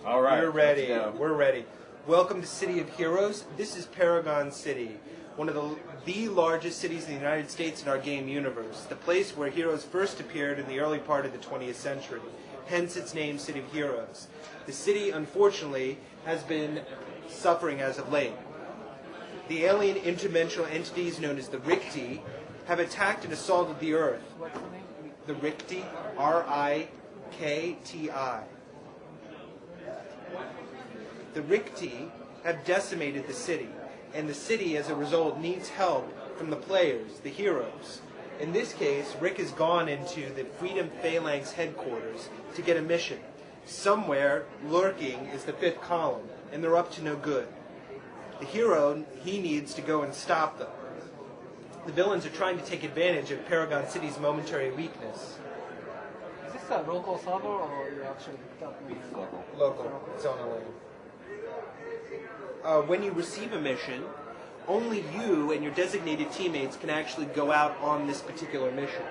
All right. We're ready. Let's go. We're ready. Welcome to City of Heroes. This is Paragon City, one of the largest cities in the United States in our game universe, the place where heroes first appeared in the early part of the 20th century, hence its name, City of Heroes. The city, unfortunately, has been suffering as of late. The alien interdimensional entities known as the Rikti have attacked and assaulted the Earth. What's the name? The Rikti, R-I-K-T-I. The Rikti have decimated the city, and the city, as a result, needs help from the players, the heroes. In this case, Rick has gone into the Freedom Phalanx headquarters to get a mission. Somewhere, lurking, is the fifth column, and they're up to no good. The hero, he needs to go and stop them. The villains are trying to take advantage of Paragon City's momentary weakness. Is this a local server or you actually picked up? Local. It's on a lane. When you receive a mission, only you and your designated teammates can actually go out on this particular mission.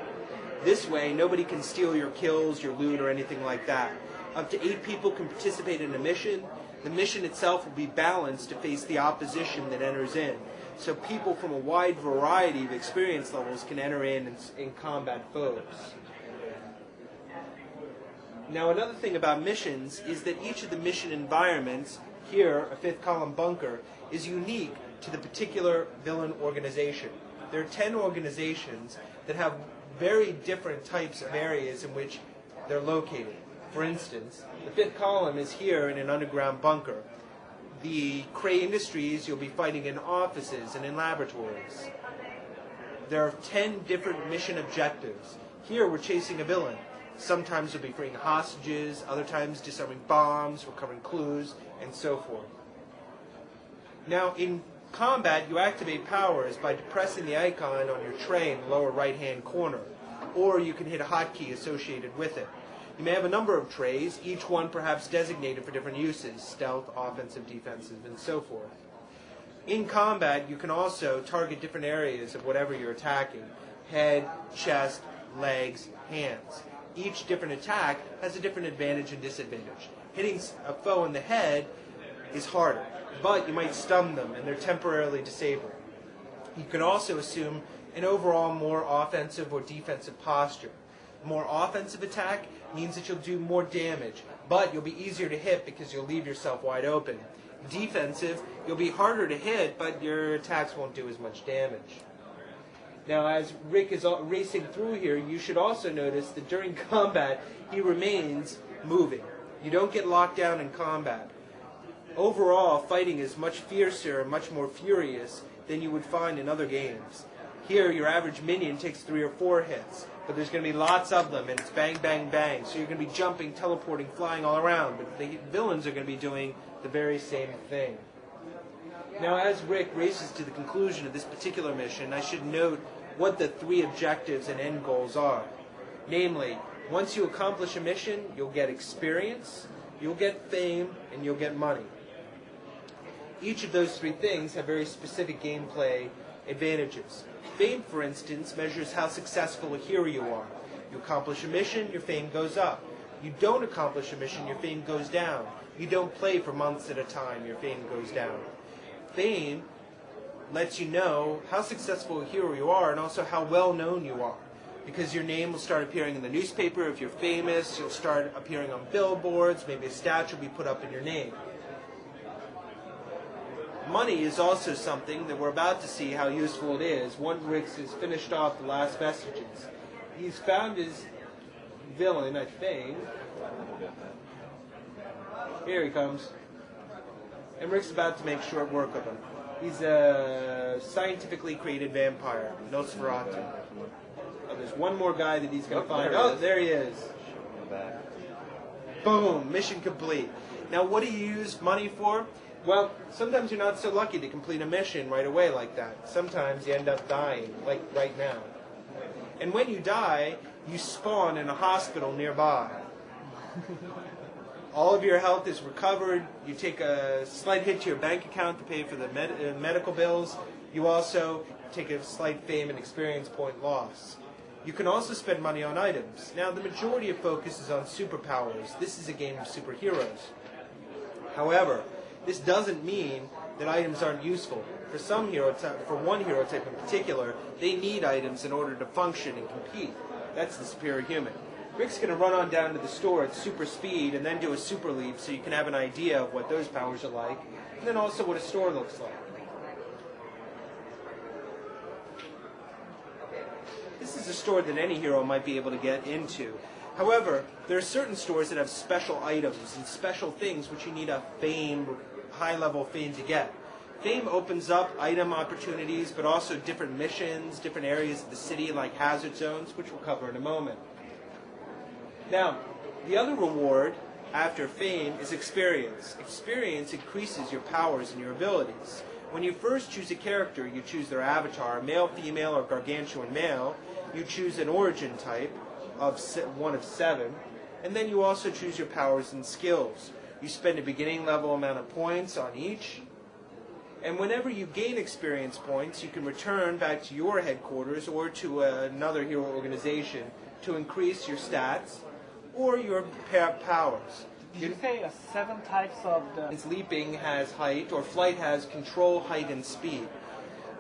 This way, nobody can steal your kills, your loot, or anything like that. Up to 8 people can participate in a mission. The mission itself will be balanced to face the opposition that enters in. So people from a wide variety of experience levels can enter in and combat foes. Now, another thing about missions is that each of the mission environments, here, a fifth column bunker, is unique to the particular villain organization. There are 10 organizations that have very different types of areas in which they're located. For instance, the fifth column is here in an underground bunker. The Cray Industries, you'll be fighting in offices and in laboratories. There are 10 different mission objectives. Here we're chasing a villain. Sometimes you'll be freeing hostages, other times disarming bombs, recovering clues, and so forth. Now, in combat, you activate powers by depressing the icon on your tray in the lower right-hand corner, or you can hit a hotkey associated with it. You may have a number of trays, each one perhaps designated for different uses, stealth, offensive, defensive, and so forth. In combat, you can also target different areas of whatever you're attacking: head, chest, legs, hands. Each different attack has a different advantage and disadvantage. Hitting a foe in the head is harder, but you might stun them and they're temporarily disabled. You can also assume an overall more offensive or defensive posture. A more offensive attack means that you'll do more damage, but you'll be easier to hit because you'll leave yourself wide open. Defensive, you'll be harder to hit, but your attacks won't do as much damage. Now, as Rick is racing through here, you should also notice that during combat, he remains moving. You don't get locked down in combat. Overall, fighting is much fiercer and much more furious than you would find in other games. Here, your average minion takes 3 or 4 hits, but there's going to be lots of them, and it's bang, bang, bang. So you're going to be jumping, teleporting, flying all around, but the villains are going to be doing the very same thing. Now, as Rick races to the conclusion of this particular mission, I should note what the 3 objectives and end goals are. Namely, once you accomplish a mission, you'll get experience, you'll get fame, and you'll get money. Each of those 3 things have very specific gameplay advantages. Fame, for instance, measures how successful a hero you are. You accomplish a mission, your fame goes up. You don't accomplish a mission, your fame goes down. You don't play for months at a time, your fame goes down. Fame lets you know how successful a hero you are and also how well known you are. Because your name will start appearing in the newspaper. If you're famous, you'll start appearing on billboards. Maybe a statue will be put up in your name. Money is also something that we're about to see how useful it is. Once Rick has finished off the last vestiges. He's found his villain, I think. Here he comes. And Rick's about to make short work of him. He's a scientifically created vampire, Nosferatu. Oh, there's one more guy that he's going to find. Oh, there he is. Boom, mission complete. Now, what do you use money for? Well, sometimes you're not so lucky to complete a mission right away like that. Sometimes you end up dying, like right now. And when you die, you spawn in a hospital nearby. All of your health is recovered. You take a slight hit to your bank account to pay for the medical bills. You also take a slight fame and experience point loss. You can also spend money on items. Now, the majority of focus is on superpowers. This is a game of superheroes. However, this doesn't mean that items aren't useful. For one hero type in particular, they need items in order to function and compete. That's the superior human. Rick's going to run on down to the store at super speed and then do a super leap so you can have an idea of what those powers are like, and then also what a store looks like. This is a store that any hero might be able to get into. However, there are certain stores that have special items and special things which you need a high-level fame to get. Fame opens up item opportunities, but also different missions, different areas of the city like hazard zones, which we'll cover in a moment. Now, the other reward after fame is experience. Experience increases your powers and your abilities. When you first choose a character, you choose their avatar, male, female, or gargantuan male. You choose an origin type of 1 of 7, and then you also choose your powers and skills. You spend a beginning level amount of points on each, and whenever you gain experience points, you can return back to your headquarters or to another hero organization to increase your stats or your powers. Did you say 7 types of the... Leaping has height, or flight has control, height, and speed.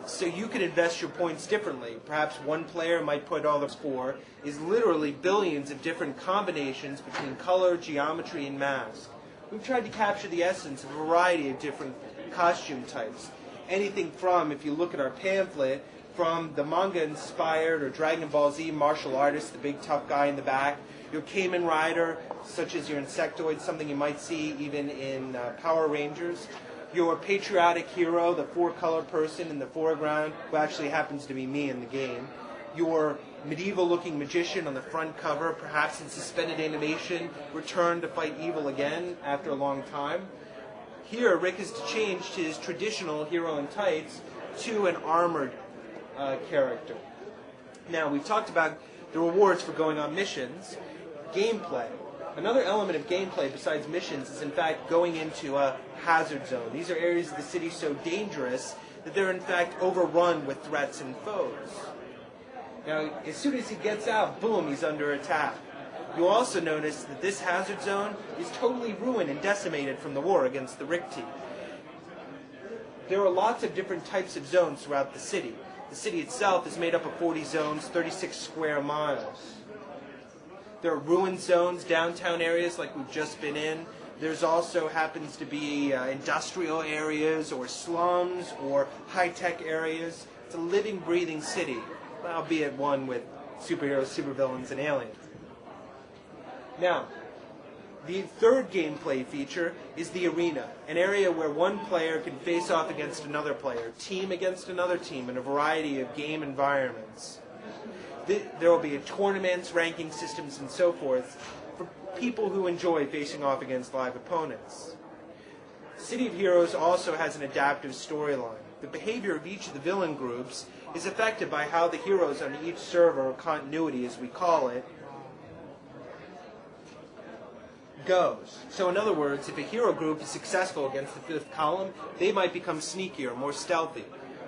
So you can invest your points differently. Perhaps one player might put all those 4 is literally billions of different combinations between color, geometry, and mask. We've tried to capture the essence of a variety of different costume types. Anything from, if you look at our pamphlet, from the manga-inspired or Dragon Ball Z martial artist, the big tough guy in the back, your Kamen Rider, such as your Insectoid, something you might see even in Power Rangers, your patriotic hero, the 4-color person in the foreground, who actually happens to be me in the game, your medieval-looking magician on the front cover, perhaps in suspended animation, returned to fight evil again after a long time. Here, Rick has changed his traditional hero in tights to an armored character. Now, we've talked about the rewards for going on missions. Gameplay. Another element of gameplay besides missions is in fact going into a hazard zone. These are areas of the city so dangerous that they're in fact overrun with threats and foes. Now, as soon as he gets out, boom, he's under attack. You'll also notice that this hazard zone is totally ruined and decimated from the war against the Rick team. There are lots of different types of zones throughout the city. The city itself is made up of 40 zones, 36 square miles. There are ruined zones, downtown areas like we've just been in. There's also happens to be industrial areas or slums or high-tech areas. It's a living, breathing city, albeit one with superheroes, supervillains, and aliens. Now, the third gameplay feature is the arena, an area where one player can face off against another player, team against another team in a variety of game environments. There will be tournaments, ranking systems, and so forth for people who enjoy facing off against live opponents. City of Heroes also has an adaptive storyline. The behavior of each of the villain groups is affected by how the heroes on each server, or continuity as we call it, goes. So in other words, if a hero group is successful against the 5th column, they might become sneakier, more stealthy.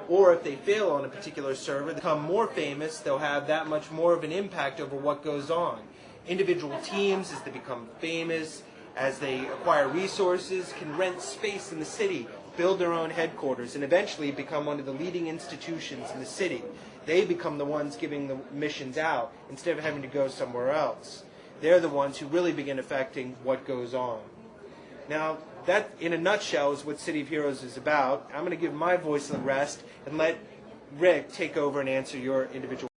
Or if they fail on a particular server, they become more famous, they'll have that much more of an impact over what goes on. Individual teams, as they become famous, as they acquire resources, can rent space in the city, build their own headquarters, and eventually become one of the leading institutions in the city. They become the ones giving the missions out instead of having to go somewhere else. They're the ones who really begin affecting what goes on. Now, that, in a nutshell, is what City of Heroes is about. I'm going to give my voice a rest and let Rick take over and answer your individual